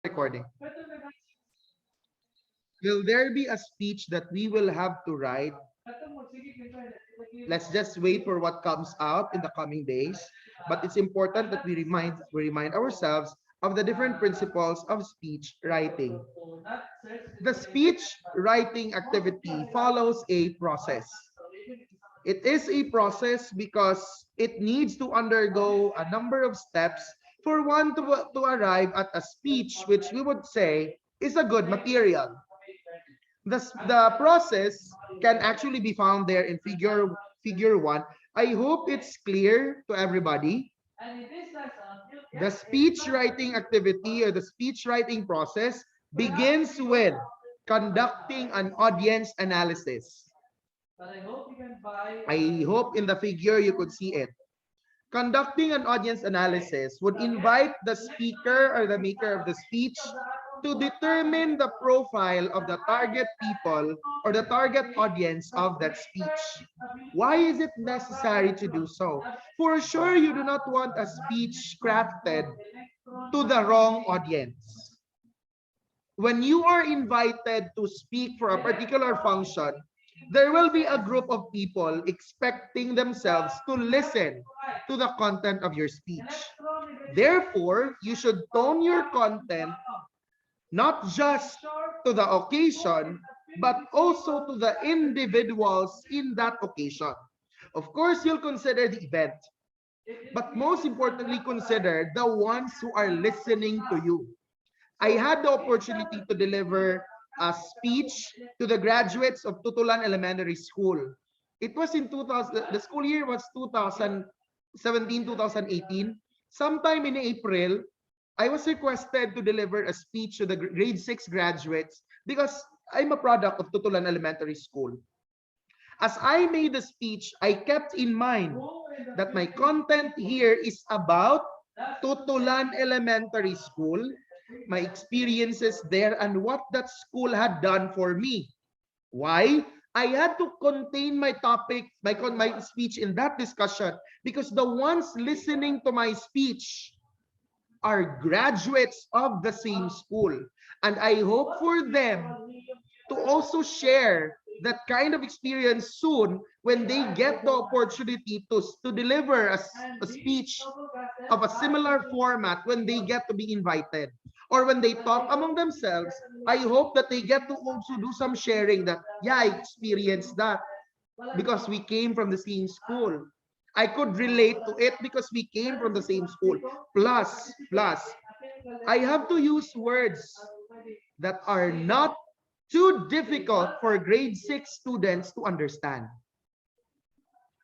recording. Will there be a speech that we will have to write? Let's just wait for what comes out in the coming days. But it's important that we remind ourselves of the different principles of speech writing. The speech writing activity follows a process. It is a process because it needs to undergo a number of steps for one to arrive at a speech which we would say is a good material. The process can actually be found there in figure 1. I hope it's clear to everybody. The speech writing activity or the speech writing process begins with conducting an audience analysis. I hope in the figure you could see it. Conducting an audience analysis would invite the speaker or the maker of the speech to determine the profile of the target people or the target audience of that speech. Why is it necessary to do so? For sure, you do not want a speech crafted to the wrong audience. When you are invited to speak for a particular function, there will be a group of people expecting themselves to listen to the content of your speech. Therefore, you should tone your content not just to the occasion, but also to the individuals in that occasion. Of course, you'll consider the event, but most importantly, consider the ones who are listening to you. I had the opportunity to deliver a speech to the graduates of Tutulan Elementary School. It was in 2000, the school year was 2017, 2018. Sometime in April, I was requested to deliver a speech to the grade 6 graduates because I'm a product of Tutulan Elementary School. As I made the speech, I kept in mind that my content here is about Tutulan Elementary School, my experiences there, and what that school had done for me. Why? I had to contain my topic, my speech in that discussion because the ones listening to my speech are graduates of the same school. And I hope for them to also share that kind of experience soon when they get the opportunity to deliver a speech of a similar format when they get to be invited. Or when they talk among themselves, I hope that they get to also do some sharing that, yeah, I experienced that because we came from the same school. I could relate to it because we came from the same school. Plus, I have to use words that are not too difficult for grade 6 students to understand.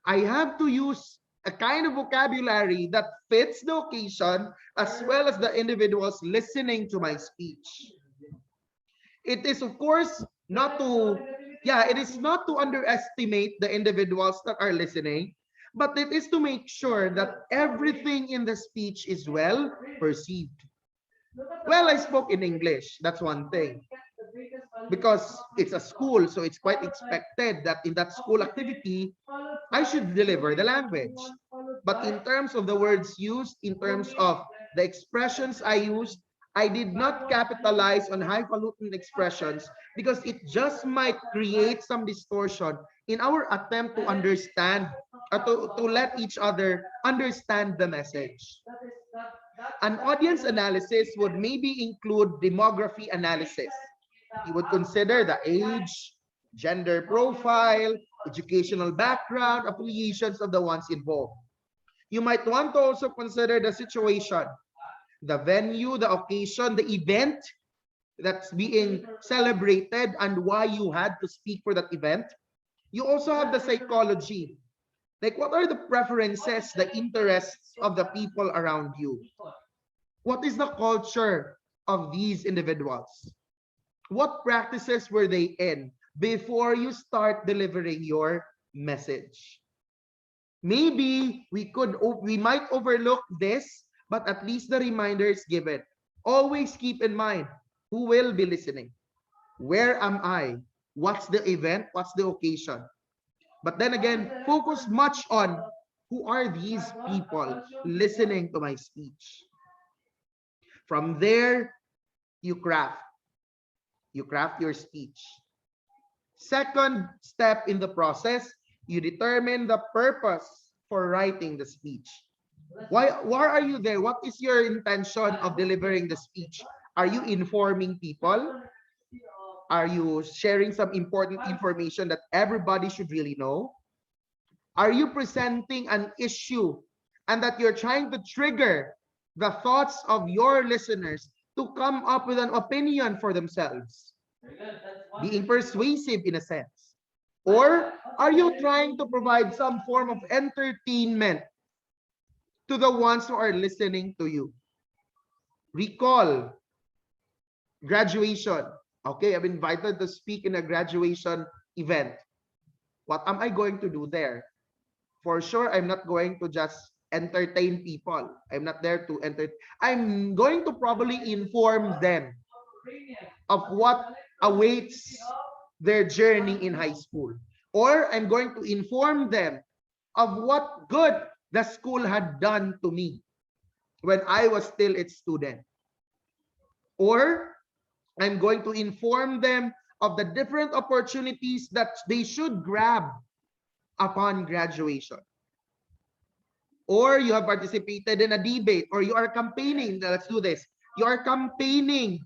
I have to use a kind of vocabulary that fits the occasion as well as the individuals listening to my speech. It is, of course, not to, it is not to underestimate the individuals that are listening, but it is to make sure that everything in the speech is well perceived. Well, I spoke in English. That's one thing. Because it's a school, so it's quite expected that in that school activity, I should deliver the language. But in terms of the words used, in terms of the expressions I used, I did not capitalize on highfalutin expressions because it just might create some distortion in our attempt to understand, to let each other understand the message. An audience analysis would maybe include demography analysis. You would consider the age, gender profile, educational background, affiliations of the ones involved. You might want to also consider the situation, the venue, the occasion, the event that's being celebrated, and why you had to speak for that event. You also have the psychology. Like, what are the preferences, the interests of the people around you? What is the culture of these individuals? What practices were they in before you start delivering your message? Maybe we might overlook this, but at least the reminder is given. Always keep in mind who will be listening. Where am I? What's the event? What's the occasion? But then again, focus much on who are these people listening to my speech. From there, You craft. You craft your speech. Second step in the process, you determine the purpose for writing the speech. Why are you there? What is your intention of delivering the speech? Are you informing people? Are you sharing some important information that everybody should really know? Are you presenting an issue and that you're trying to trigger the thoughts of your listeners to come up with an opinion for themselves? Being persuasive in a sense. Or are you trying to provide some form of entertainment to the ones who are listening to you? Recall graduation. Okay, I'm invited to speak in a graduation event. What am I going to do there? For sure, I'm not going to just entertain people. I'm not there to entertain. I'm going to probably inform them of what awaits their journey in high school. Or I'm going to inform them of what good the school had done to me when I was still its student. Or I'm going to inform them of the different opportunities that they should grab upon graduation. Or you have participated in a debate, or you are campaigning. Let's do this. You are campaigning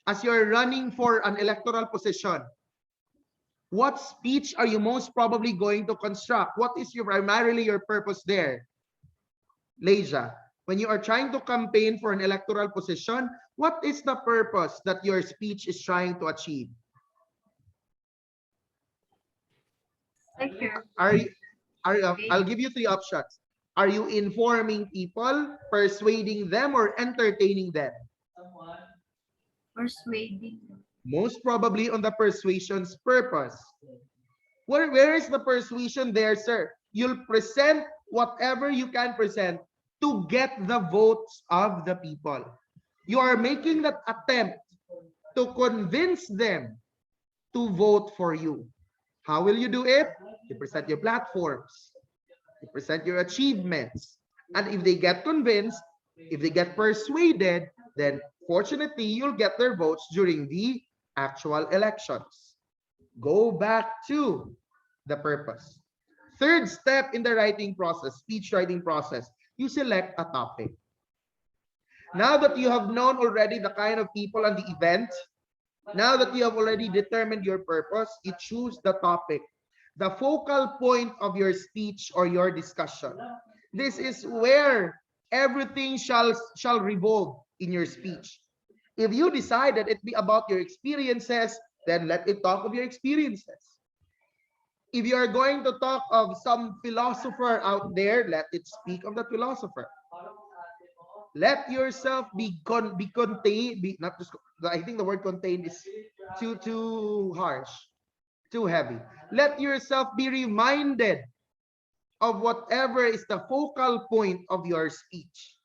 as you're running for an electoral position. What speech are you most probably going to construct? What is primarily your purpose there? Leja, when you are trying to campaign for an electoral position, what is the purpose that your speech is trying to achieve? Thank you. I'll give you three options. Are you informing people, persuading them, or entertaining them? Persuading. Most probably on the persuasion's purpose. Where is the persuasion there, sir? You'll present whatever you can present to get the votes of the people. You are making that attempt to convince them to vote for you. How will you do it? You present your platforms. You present your achievements. And if they get convinced, if they get persuaded, then fortunately, you'll get their votes during the actual elections. Go back to the purpose. Third step in the writing process, speech writing process, you select a topic. Now that you have known already the kind of people and the event, now that you have already determined your purpose, you choose the topic, the focal point of your speech or your discussion. This is where everything shall revolve in your speech. If you decide that it be about your experiences, then let it talk of your experiences. If you are going to talk of some philosopher out there, let it speak of the philosopher. Let yourself be contained. Not just. I think the word contained is too harsh, too heavy. Let yourself be reminded of whatever is the focal point of your speech.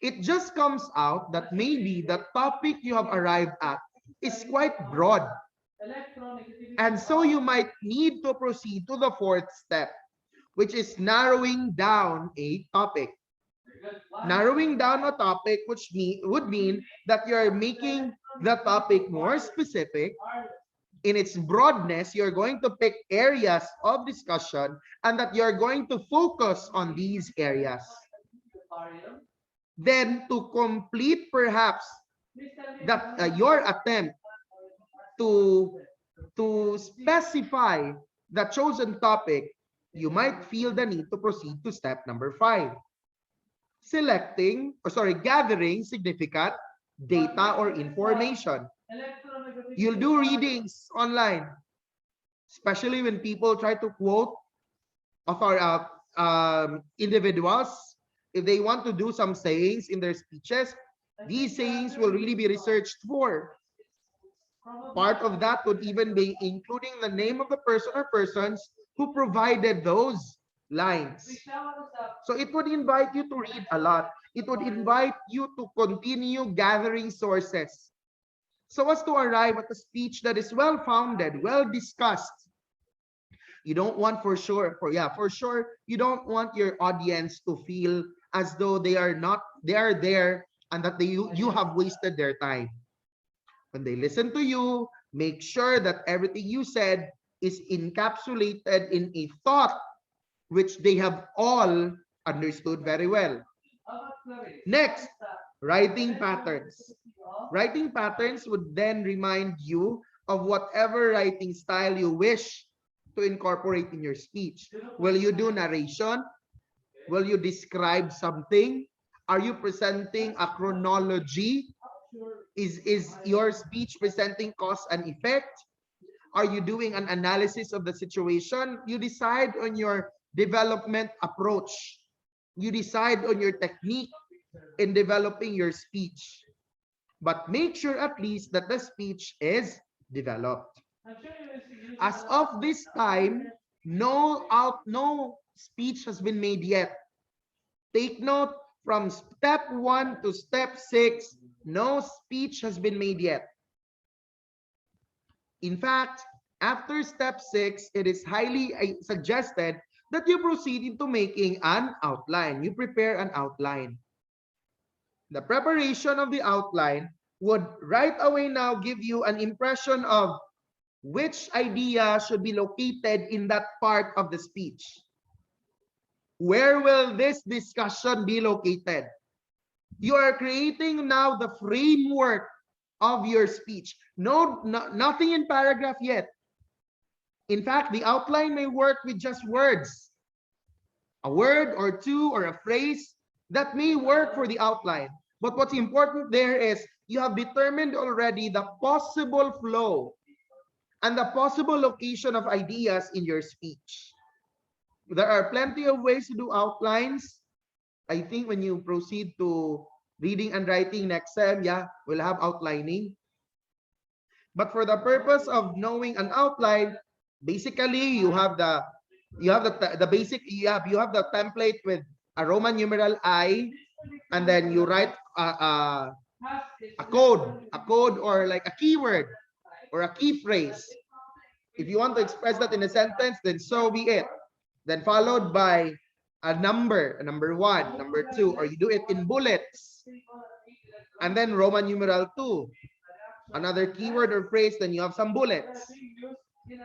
It just comes out that maybe the topic you have arrived at is quite broad. And so you might need to proceed to the fourth step, which is narrowing down a topic. Narrowing down a topic would mean that you're making the topic more specific. In its broadness, you're going to pick areas of discussion and that you're going to focus on these areas. Then to complete perhaps that your attempt to specify the chosen topic, you might feel the need to proceed to step number 5. Gathering significant data or information. You'll do readings online, especially when people try to quote individuals. If they want to do some sayings in their speeches, these sayings will really be researched for. Part of that would even be including the name of the person or persons who provided those lines. So it would invite you to read a lot. It would invite you to continue gathering sources so as to arrive at a speech that is well-founded, well-discussed. You don't want for sure, you don't want your audience to feel as though they are there and that you have wasted their time. When they listen to you, make sure that everything you said is encapsulated in a thought which they have all understood very well. Next, writing patterns. Writing patterns would then remind you of whatever writing style you wish to incorporate in your speech. Will you do narration? Will you describe something? Are you presenting a chronology? Is your speech presenting cause and effect? Are you doing an analysis of the situation? You decide on your development approach. You decide on your technique in developing your speech. But make sure at least that the speech is developed. As of this time, no speech has been made yet. Take note, from step 1 to step 6, no speech has been made yet. In fact, after step 6, it is highly suggested that you proceed into making an outline. You prepare an outline. The preparation of the outline would right away now give you an impression of which idea should be located in that part of the speech. Where will this discussion be located? You are creating now the framework of your speech. Nothing in paragraph yet. In fact, the outline may work with just words. A word or two or a phrase that may work for the outline. But what's important there is you have determined already the possible flow and the possible location of ideas in your speech. There are plenty of ways to do outlines. I think when you proceed to reading and writing next sem, yeah, we'll have outlining. But for the purpose of knowing an outline, basically you have the basic you have the template with a Roman numeral I, and then you write a code or like a keyword or a key phrase. If you want to express that in a sentence, then so be it. Then followed by a number 1, number 2, or you do it in bullets. And then Roman numeral 2, another keyword or phrase, then you have some bullets.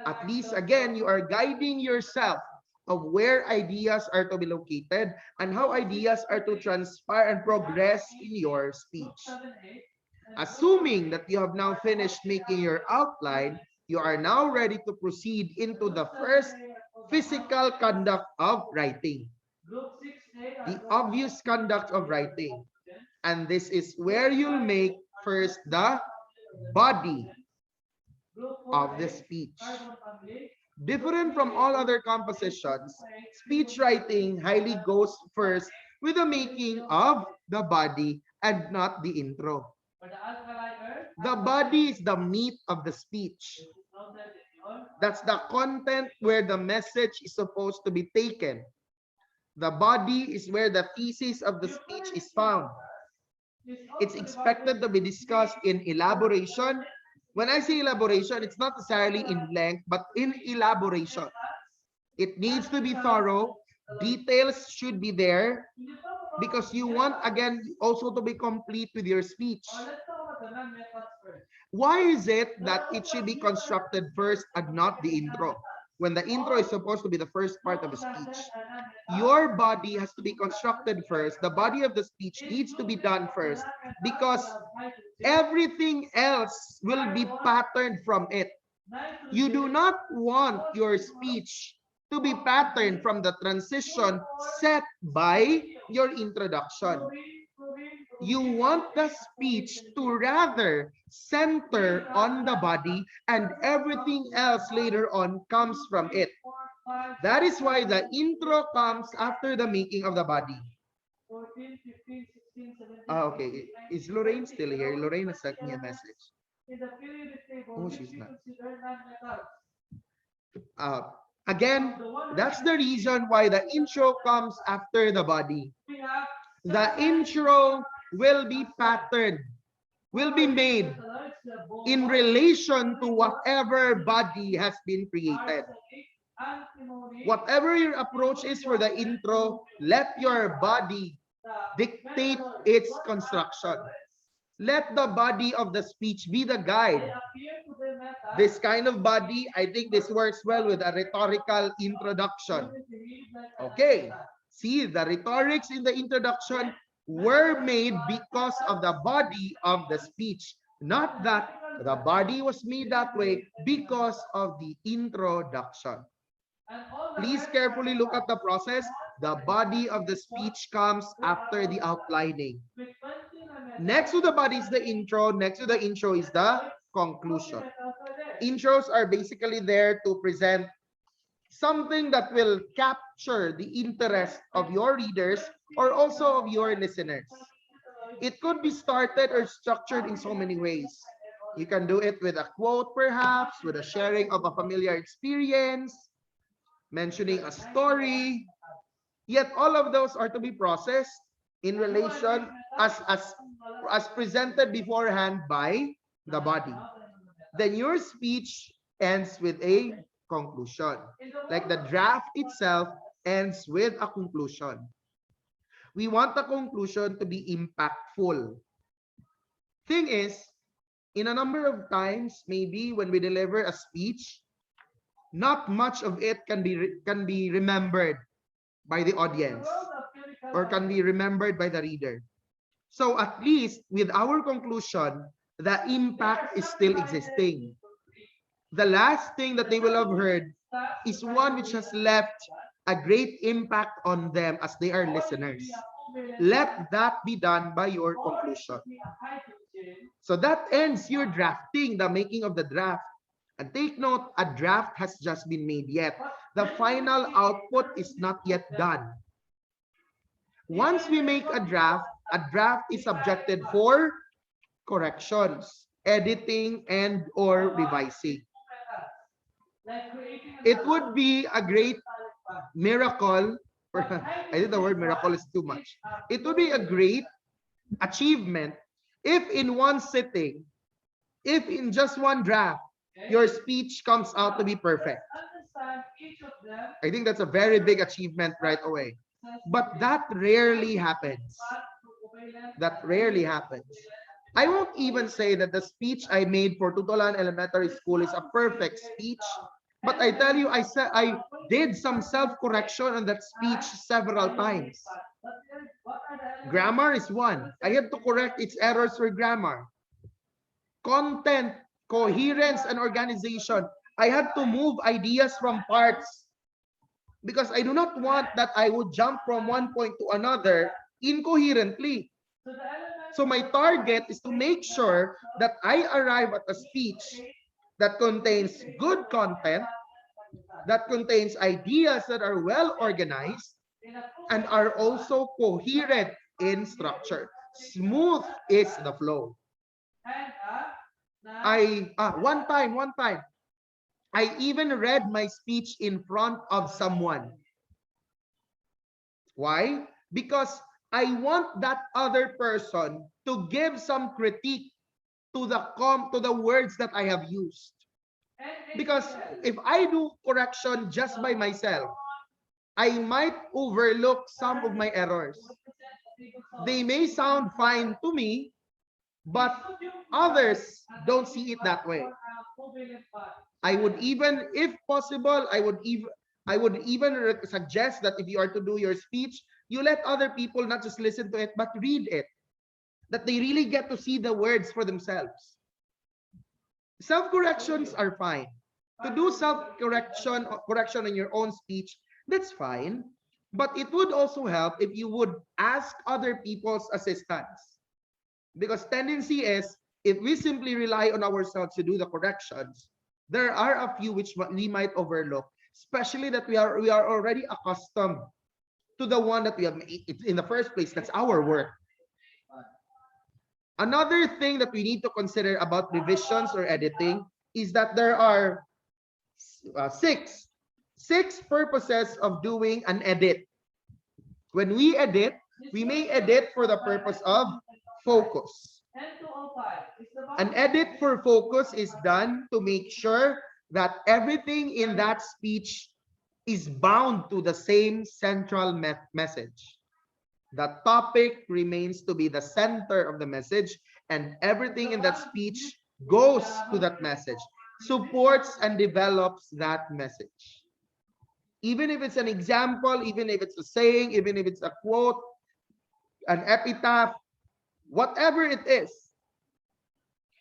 At least, again, you are guiding yourself of where ideas are to be located and how ideas are to transpire and progress in your speech. Assuming that you have now finished making your outline, you are now ready to proceed into the first physical conduct of writing. The obvious conduct of writing. And this is where you'll make first the body of the speech. Different from all other compositions, speech writing highly goes first with the making of the body and not the intro. The body is the meat of the speech. That's the content where the message is supposed to be taken. The body is where the thesis of the speech is found. It's expected to be discussed in elaboration. When I say elaboration, it's not necessarily in length, but in elaboration. It needs to be thorough. Details should be there because you want, again, also to be complete with your speech. Why is it that it should be constructed first and not the intro? When the intro is supposed to be the first part of the speech. Your body has to be constructed first. The body of the speech needs to be done first because everything else will be patterned from it. You do not want your speech to be patterned from the transition set by your introduction. You want the speech to rather center on the body and everything else later on comes from it. That is why the intro comes after the making of the body. Okay. Is Lorraine still here? Lorraine has sent me a message. Oh, she's not. Again, that's the reason why the intro comes after the body. The intro will be patterned, will be made in relation to whatever body has been created. Whatever your approach is for the intro, let your body dictate its construction. Let the body of the speech be the guide. This kind of body, I think this works well with a rhetorical introduction. Okay, see, the rhetorics in the introduction were made because of the body of the speech, not that the body was made that way because of the introduction. Please carefully look at the process. The body of the speech comes after the outlining. Next to the body is the intro. Next to the intro is the conclusion. Intros are basically there to present something that will capture the interest of your readers or also of your listeners. It could be started or structured in so many ways. You can do it with a quote, perhaps, with a sharing of a familiar experience, mentioning a story. Yet all of those are to be processed in relation as presented beforehand by the body. Then your speech ends with a conclusion. Like the draft itself ends with a conclusion. We want the conclusion to be impactful. Thing is, in a number of times, maybe when we deliver a speech, not much of it can be remembered by the audience or can be remembered by the reader. So at least with our conclusion, the impact is still existing. The last thing that they will have heard is one which has left a great impact on them as they are listeners. Let that be done by your conclusion. So that ends your drafting, the making of the draft. And take note, a draft has just been made yet. The final output is not yet done. Once we make a draft is subjected for corrections, editing, and or revising. It would be a great miracle. I think the word miracle is too much. It would be a great achievement if in one sitting, if in just one draft, your speech comes out to be perfect. I think that's a very big achievement right away. But that rarely happens. That rarely happens. I won't even say that the speech I made for Tutulan Elementary School is a perfect speech. But I tell you, I did some self-correction on that speech several times. Grammar is one. I had to correct its errors for grammar. Content, coherence, and organization. I had to move ideas from parts because I do not want that I would jump from one point to another incoherently. So my target is to make sure that I arrive at a speech that contains good content, that contains ideas that are well organized, and are also coherent in structure. Smooth is the flow. One time, I even read my speech in front of someone. Why? Because I want that other person to give some critique to the words that I have used. Because if I do correction just by myself, I might overlook some of my errors. They may sound fine to me, but others don't see it that way. I would even, if possible, I would even suggest that if you are to do your speech, you let other people not just listen to it, but read it. That they really get to see the words for themselves. Self-corrections are fine. To do correction in your own speech, that's fine. But it would also help if you would ask other people's assistance. Because tendency is, if we simply rely on ourselves to do the corrections, there are a few which we might overlook, especially that we are already accustomed to the one that we have made in the first place. That's our work. Another thing that we need to consider about revisions or editing is that there are six purposes of doing an edit. When we edit, we may edit for the purpose of focus. An edit for focus is done to make sure that everything in that speech is bound to the same central message. The topic remains to be the center of the message, and everything in that speech goes to that message, supports and develops that message. Even if it's an example, even if it's a saying, even if it's a quote, an epitaph, whatever it is,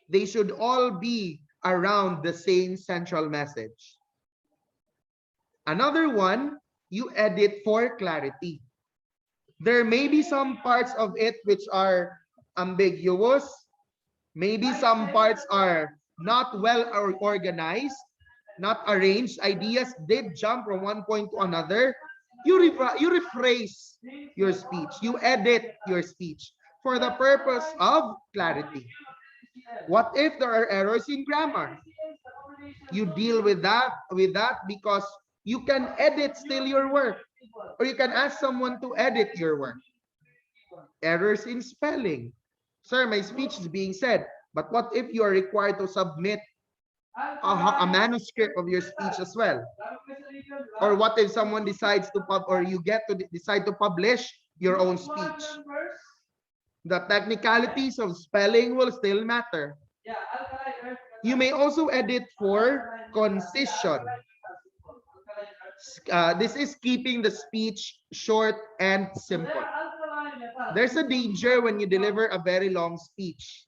they should all be around the same central message. Another one, you edit for clarity. There may be some parts of it which are ambiguous. Maybe some parts are not well organized, not arranged. Ideas did jump from one point to another. You rephrase your speech. You edit your speech for the purpose of clarity. What if there are errors in grammar? You deal with that because you can edit still your work, or you can ask someone to edit your work. Errors in spelling. Sir, my speech is being said, but what if you are required to submit a manuscript of your speech as well? Or what if someone decides to you get to decide to publish your own speech? The technicalities of spelling will still matter. You may also edit for concision. This is keeping the speech short and simple. There's a danger when you deliver a very long speech.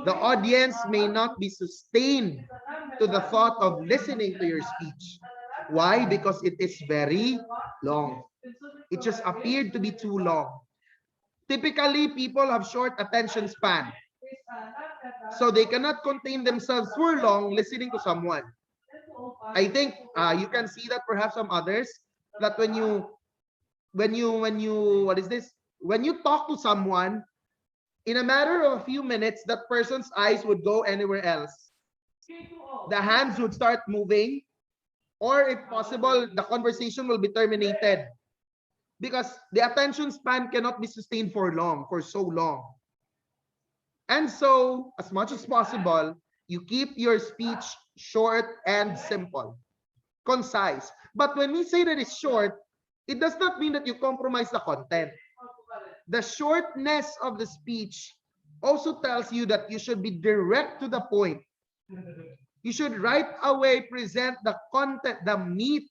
The audience may not be sustained to the thought of listening to your speech. Why? Because it is very long. It just appeared to be too long. Typically, people have short attention span. So they cannot contain themselves for long listening to someone. I think you can see that perhaps some others, that when you when you talk to someone, in a matter of a few minutes, that person's eyes would go anywhere else. The hands would start moving, or if possible, the conversation will be terminated because the attention span cannot be sustained for so long. And so, as much as possible, you keep your speech short and simple, concise. But when we say that it's short, it does not mean that you compromise the content. The shortness of the speech also tells you that you should be direct to the point. You should right away present the content, the meat,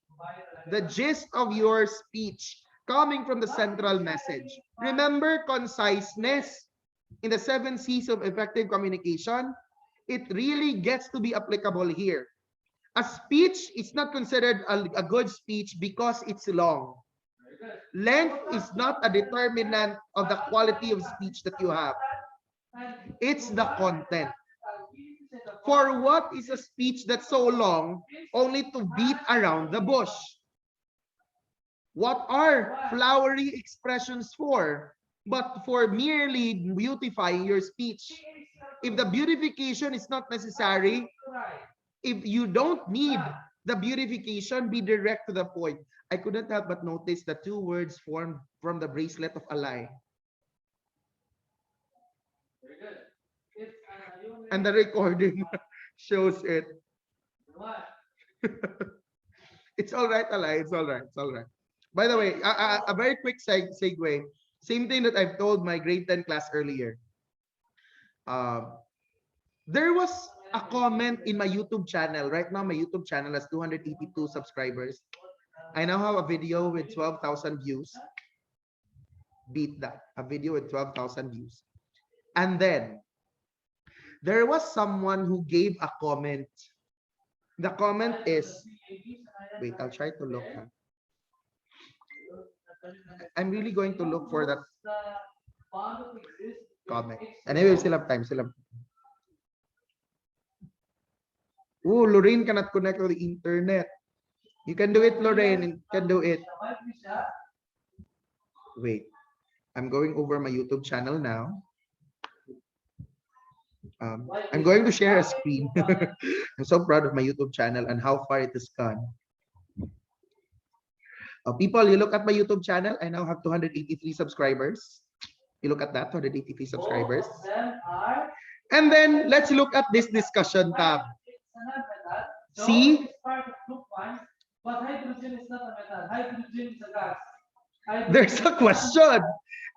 the gist of your speech coming from the central message. Remember conciseness in the 7 C's of effective communication? It really gets to be applicable here. A speech is not considered a good speech because it's long. Length is not a determinant of the quality of speech that you have. It's the content. For what is a speech that's so long only to beat around the bush? What are flowery expressions for? But for merely beautifying your speech. If the beautification is not necessary, if you don't need the beautification, be direct to the point. I couldn't help but notice the 2 words formed from the bracelet of a lie. And the recording shows it. It's all right, Alay. It's all right. It's all right. By the way, a very quick segue. Same thing that I've told my grade 10 class earlier. There was a comment in my YouTube channel. Right now, my YouTube channel has 282 subscribers. I now have a video with 12,000 views. Beat that. A video with 12,000 views. And then, there was someone who gave a comment. The comment is, wait, I'll try to look. I'm really going to look for that comment. Anyway, still have time. Oh, Lorraine cannot connect to the internet. You can do it, Lorraine. You can do it. Wait, I'm going over my YouTube channel now. I'm going to share a screen. I'm so proud of my YouTube channel and how far it has gone. People, you look at my YouTube channel, I now have 283 subscribers. You look at that, 283 subscribers. And then let's look at this discussion tab. See? But hydrogen is not a metal. Hydrogen is a gas. There's a question.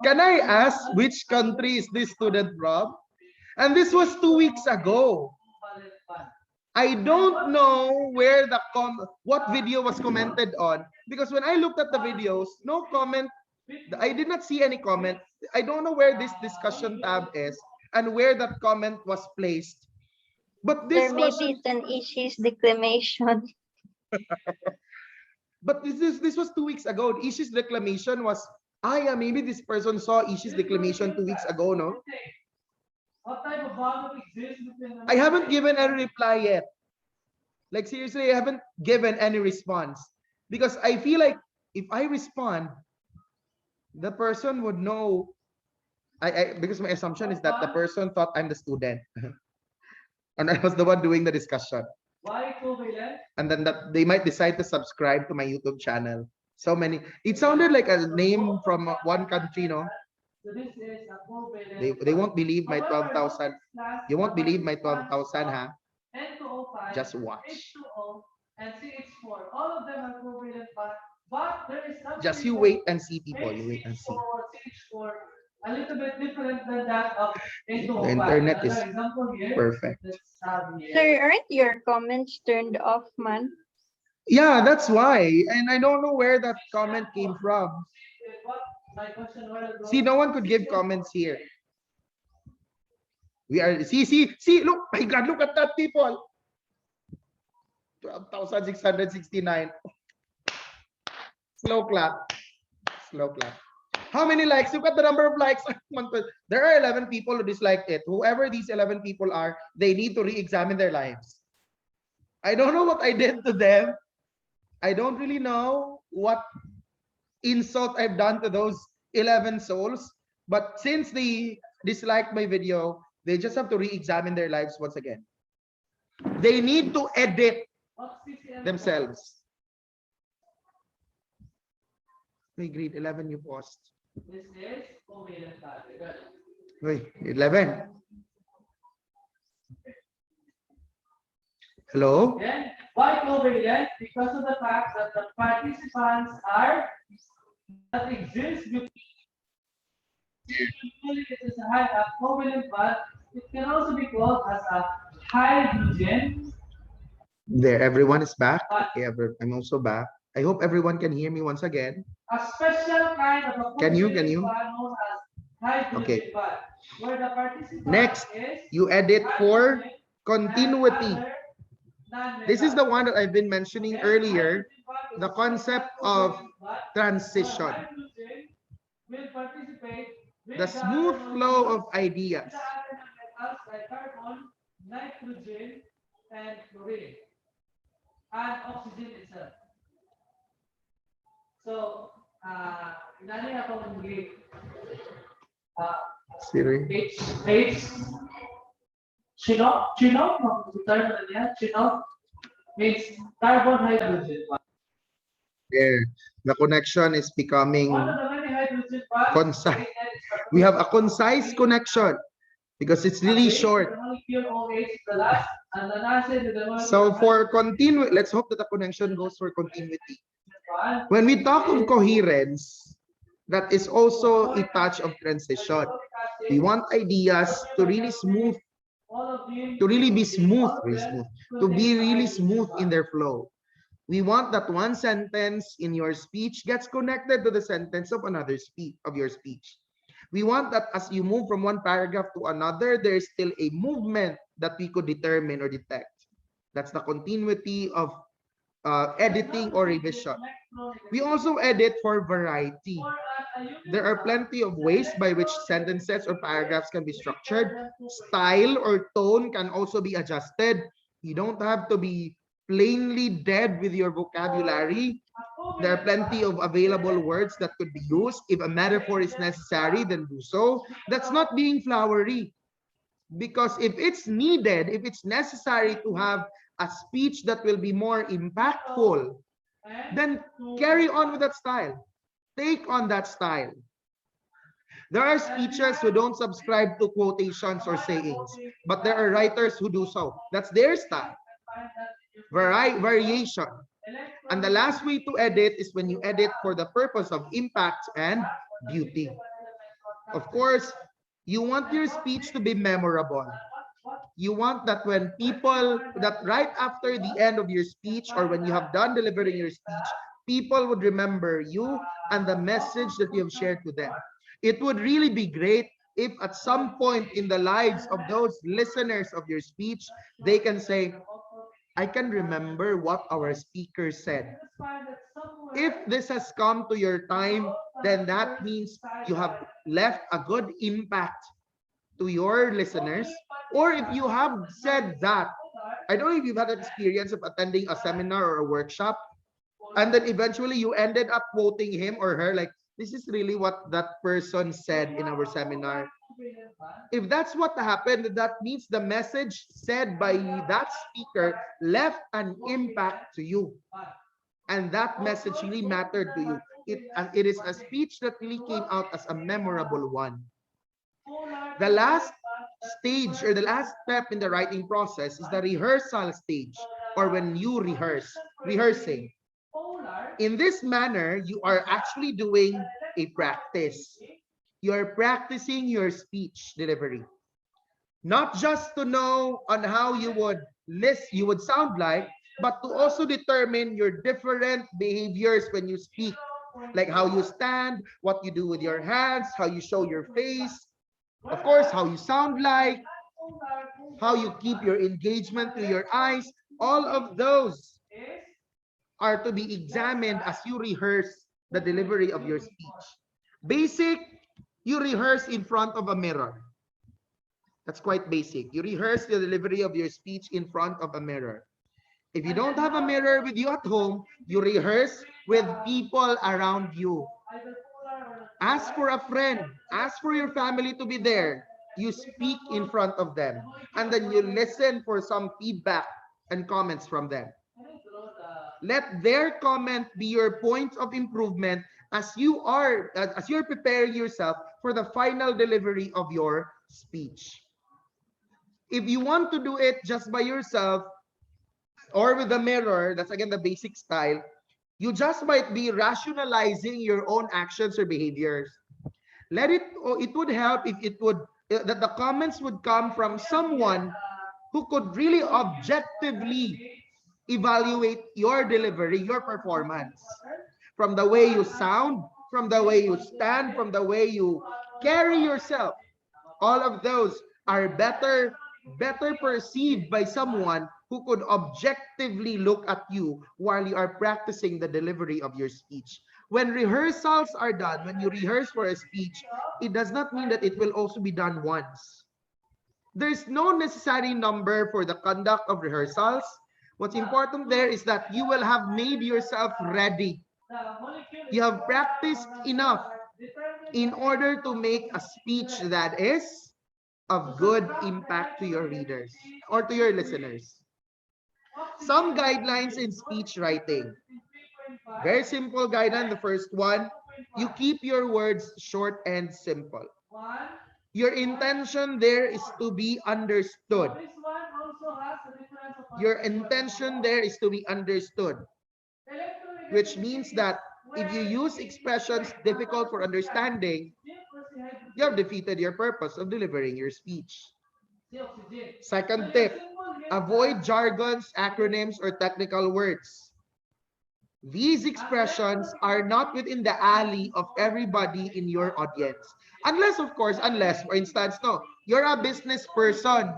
Can I ask which country is this student from? And this was 2 weeks ago. I don't know where the what video was commented on, because when I looked at the videos, no comment. I did not see any comment. I don't know where this discussion tab is and where that comment was placed. But this There may question, be an issues declamation. but this was 2 weeks ago. Ishi's declamation was, yeah, maybe this person saw Ishi's declamation 2 weeks ago, no? I haven't given any reply yet. Like seriously, I haven't given any response because I feel like if I respond, the person would know. Because my assumption is that the person thought I'm the student, and I was the one doing the discussion. And then that they might decide to subscribe to my YouTube channel. So many. It sounded like a name from one country, no? They won't believe my 12,000. You won't believe my 12,000, huh? Just watch. Just you wait and see, people. You wait and see. A little bit different than that of The internet is perfect. Sir, aren't your comments turned off, man? Yeah, that's why. And I don't know where that comment came from. See, no one could give comments here. We are, see, look, my God, look at that, people. 12,669. Slow clap. Slow clap. How many likes? Look at the number of likes. There are 11 people who disliked it. Whoever these 11 people are, they need to re-examine their lives. I don't know what I did to them. I don't really know what insult I've done to those 11 souls. But since they disliked my video, they just have to re-examine their lives once again. They need to edit themselves. May grade 11 you post. This is covalent pattern. Wait, 11. Hello? Then, why covalent? Because of the fact that the participants are that exist between. Usually it is a covalent bond. It can also be called as a hydrogen. There, everyone is back. Okay, I'm also back. I hope everyone can hear me once again. A special kind of a Can you? bond known as hydrogen Okay. bond, where the participant Next, is you edit for hydrogen continuity. and other non-metal. This is the one that I've been mentioning Then earlier, hydrogen bond is the a concept special of covalent bond transition, where hydrogen will participate with the smooth other flow of molecules ideas. in the other metals like carbon, nitrogen, and chlorine, and oxygen itself. So, nani akong mag-grade? Siri. Chino, term na niya, Chino means carbon hydrogen bond. There, the connection is becoming One of the many hydrogen bonds concise. We have a concise connection because it's really short. The molecule OH is the last, and the acid is the molecule. So for continuity, let's hope that the connection goes for continuity. When we talk of coherence, that is also a touch of transition. We want ideas to really smooth, to really be smooth, to be really smooth in their flow. We want that one sentence in your speech gets connected to the sentence of another of your speech. We want that as you move from one paragraph to another, there is still a movement that we could determine or detect. That's the continuity of editing or revision. We also edit for variety. There are plenty of ways by which sentences or paragraphs can be structured. Style or tone can also be adjusted. You don't have to be plainly dead with your vocabulary. There are plenty of available words that could be used. If a metaphor is necessary, then do so. That's not being flowery. Because if it's needed, if it's necessary to have a speech that will be more impactful, then carry on with that style. Take on that style. There are speeches who don't subscribe to quotations or sayings, but there are writers who do so. That's their style. Variation. And the last way to edit is when you edit for the purpose of impact and beauty. Of course, you want your speech to be memorable. You want that when people, that right after the end of your speech or when you have done delivering your speech, people would remember you and the message that you have shared to them. It would really be great if at some point in the lives of those listeners of your speech, they can say, I can remember what our speaker said. If this has come to your time, then that means you have left a good impact to your listeners. Or if you have said that, I don't know if you've had an experience of attending a seminar or a workshop, and then eventually you ended up quoting him or her like, this is really what that person said in our seminar. If that's what happened, that means the message said by that speaker left an impact to you. And that message really mattered to you. It is a speech that really came out as a memorable one. The last stage or the last step in the writing process is the rehearsal stage, or when you rehearsing. In this manner, you are actually doing a practice. You're practicing your speech delivery. Not just to know on how you would sound like, but to also determine your different behaviors when you speak. Like how you stand, what you do with your hands, how you show your face, of course, how you sound like, how you keep your engagement to your eyes. All of those are to be examined as you rehearse the delivery of your speech. Basic, you rehearse in front of a mirror. That's quite basic. You rehearse the delivery of your speech in front of a mirror. If you don't have a mirror with you at home, you rehearse with people around you. Ask for a friend. Ask for your family to be there. You speak in front of them. And then you listen for some feedback and comments from them. Let their comment be your point of improvement as you're preparing yourself for the final delivery of your speech. If you want to do it just by yourself or with a mirror, that's again the basic style, you just might be rationalizing your own actions or behaviors. It would help if that the comments would come from someone who could really objectively evaluate your delivery, your performance. From the way you sound, from the way you stand, from the way you carry yourself. All of those are better perceived by someone who could objectively look at you while you are practicing the delivery of your speech. When rehearsals are done, when you rehearse for a speech, it does not mean that it will also be done once. There's no necessary number for the conduct of rehearsals. What's important there is that you will have made yourself ready. You have practiced enough in order to make a speech that is of good impact to your readers or to your listeners. Some guidelines in speech writing. Very simple guideline. The first one, you keep your words short and simple. Your intention there is to be understood. Your intention there is to be understood, which means that if you use expressions difficult for understanding, you have defeated your purpose of delivering your speech. Second tip, avoid jargons, acronyms, or technical words. These expressions are not within the alley of everybody in your audience. Unless, of course, for instance, no, you're a business person,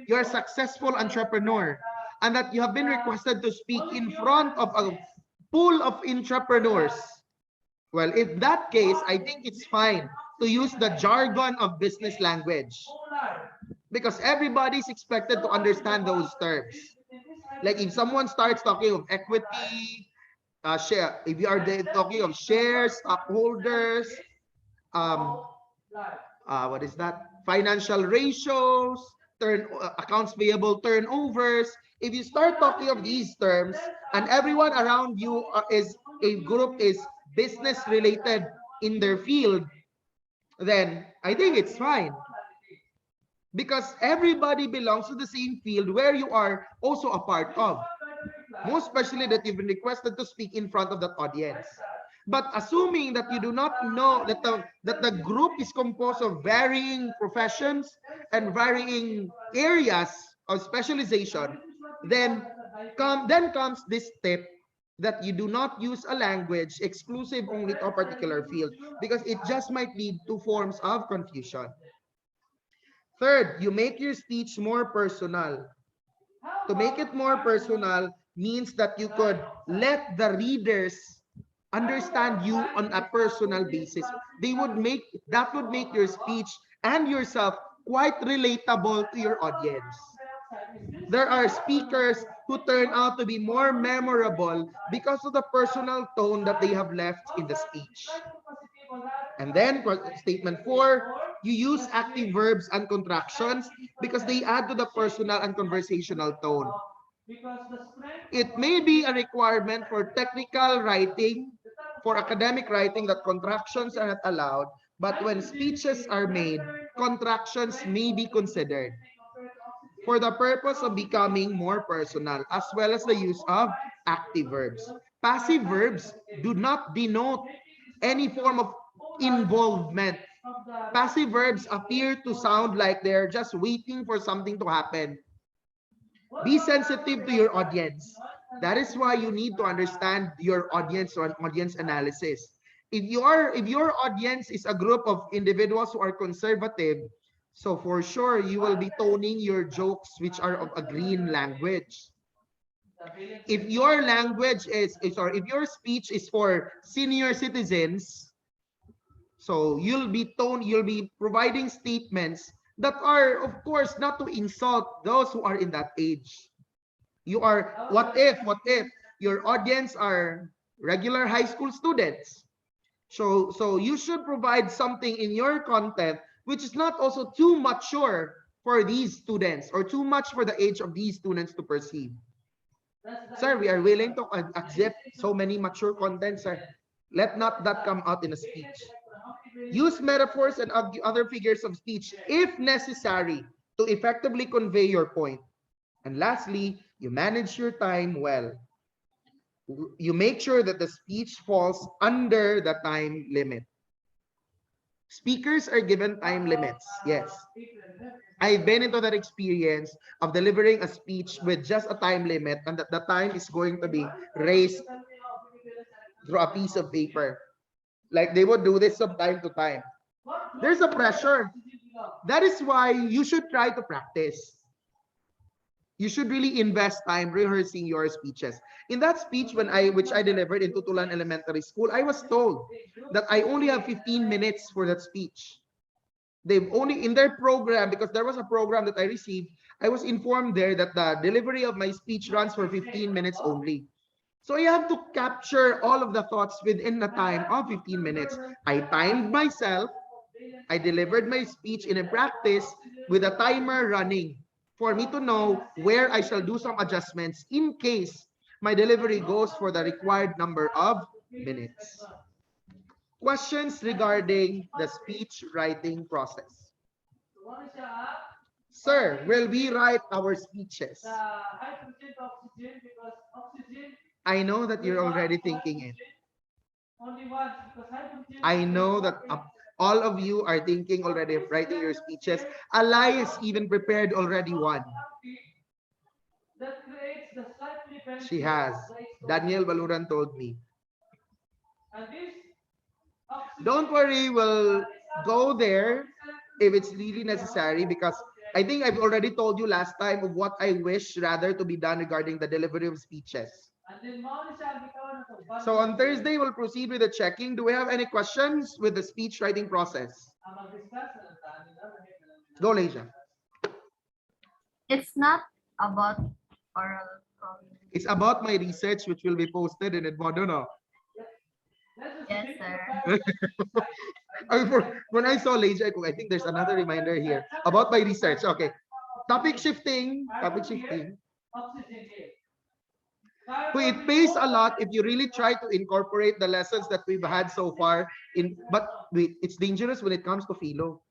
you're a successful entrepreneur, and that you have been requested to speak in front of a pool of entrepreneurs. Well, in that case, I think it's fine to use the jargon of business language because everybody's expected to understand those terms. Like if someone starts talking of equity, share, if you are talking of shares, stockholders, what is that? Financial ratios, accounts payable turnovers. If you start talking of these terms and everyone around you is business related in their field, then I think it's fine. Because everybody belongs to the same field where you are also a part of. most especially that you've been requested to speak in front of that audience. But assuming that you do not know that the group is composed of varying professions and varying areas of specialization, then comes this tip that you do not use a language exclusive only to a particular field, because it just might lead to forms of confusion. Third, you make your speech more personal. To make it more personal means that you could let the readers understand you on a personal basis. That would make your speech and yourself quite relatable to your audience. There are speakers who turn out to be more memorable because of the personal tone that they have left in the speech. And then statement 4, you use active verbs and contractions because they add to the personal and conversational tone. It may be a requirement for technical writing, for academic writing, that contractions are not allowed, but when speeches are made, contractions may be considered for the purpose of becoming more personal, as well as the use of active verbs. Passive verbs do not denote any form of involvement. Passive verbs appear to sound like they're just waiting for something to happen. Be sensitive to your audience. That is why you need to understand your audience or audience analysis. If your audience is a group of individuals who are conservative, so for sure you will be toning your jokes which are of a green language. If your language if your speech is for senior citizens, so you'll be providing statements that are, of course, not to insult those who are in that age. You are, what if your audience are regular high school students? So you should provide something in your content which is not also too mature for these students or too much for the age of these students to perceive. Sir, we are willing to accept so many mature contents, sir. Let not that come out in a speech. Use metaphors and other figures of speech if necessary to effectively convey your point. And lastly, you manage your time well. You make sure that the speech falls under the time limit. Speakers are given time limits, yes. I've been into that experience of delivering a speech with just a time limit, and that the time is going to be raised through a piece of paper. Like they would do this from time to time. There's a pressure. That is why you should try to practice. You should really invest time rehearsing your speeches. In that speech which I delivered in Tutulan Elementary School, I was told that I only have 15 minutes for that speech. They've only in their program, because there was a program that I received, I was informed there that the delivery of my speech runs for 15 minutes only. So I have to capture all of the thoughts within the time of 15 minutes. I timed myself. I delivered my speech in a practice with a timer running for me to know where I shall do some adjustments in case my delivery goes for the required number of minutes. Questions regarding the speech writing process? Sir, will we write our speeches? I know that you're already thinking it. I know that all of you are thinking already of writing your speeches. Elias even prepared already one. She has. Daniel Baluran told me. Don't worry, we'll go there if it's really necessary, because I think I've already told you last time of what I wish rather to be done regarding the delivery of speeches. So on Thursday, we'll proceed with the checking. Do we have any questions with the speech writing process? Go, Leisha. It's not about oral communication. It's about my research, which will be posted in Edmodo, no? Yes, sir. When I saw Leisha, I think there's another reminder here about my research. Okay. Topic shifting. Topic shifting. So it pays a lot if you really try to incorporate the lessons that we've had so far in, but it's dangerous when it comes to philo.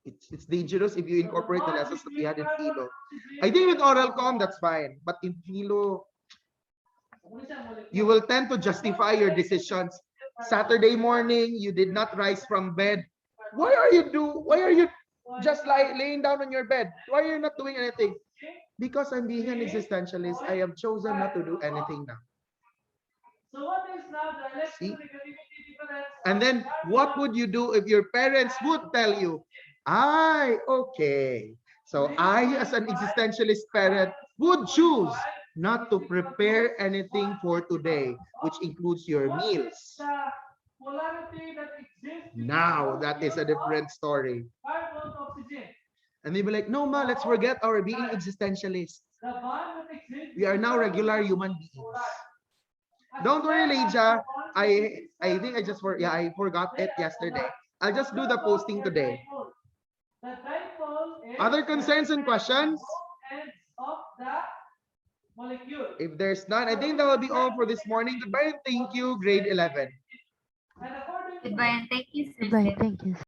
It's dangerous if you incorporate the lessons that we had in philo. I think with oral com, that's fine. But in philo, you will tend to justify your decisions. Saturday morning, you did not rise from bed. Why are you just laying down on your bed? Why are you not doing anything? Because I'm being an existentialist, I have chosen not to do anything now. So what is now the See? electronegativity difference? And then what would you do if your parents would tell you, okay. So I, as an existentialist parent, would choose not to prepare anything for today, which includes your meals. Polarity that exists Now, that is a different story. carbon oxygen. And they'd be like, no, ma, let's forget our being existentialists. The bond that exists. We are now regular human beings. Don't worry, Leija. I think I forgot it yesterday. I'll just do the posting today. The dipole is Other concerns and questions? ends of the molecule. If there's none, I think that will be all for this morning. Goodbye and thank you, grade 11. And according to Goodbye and thank you, Sir. Goodbye. Thank you.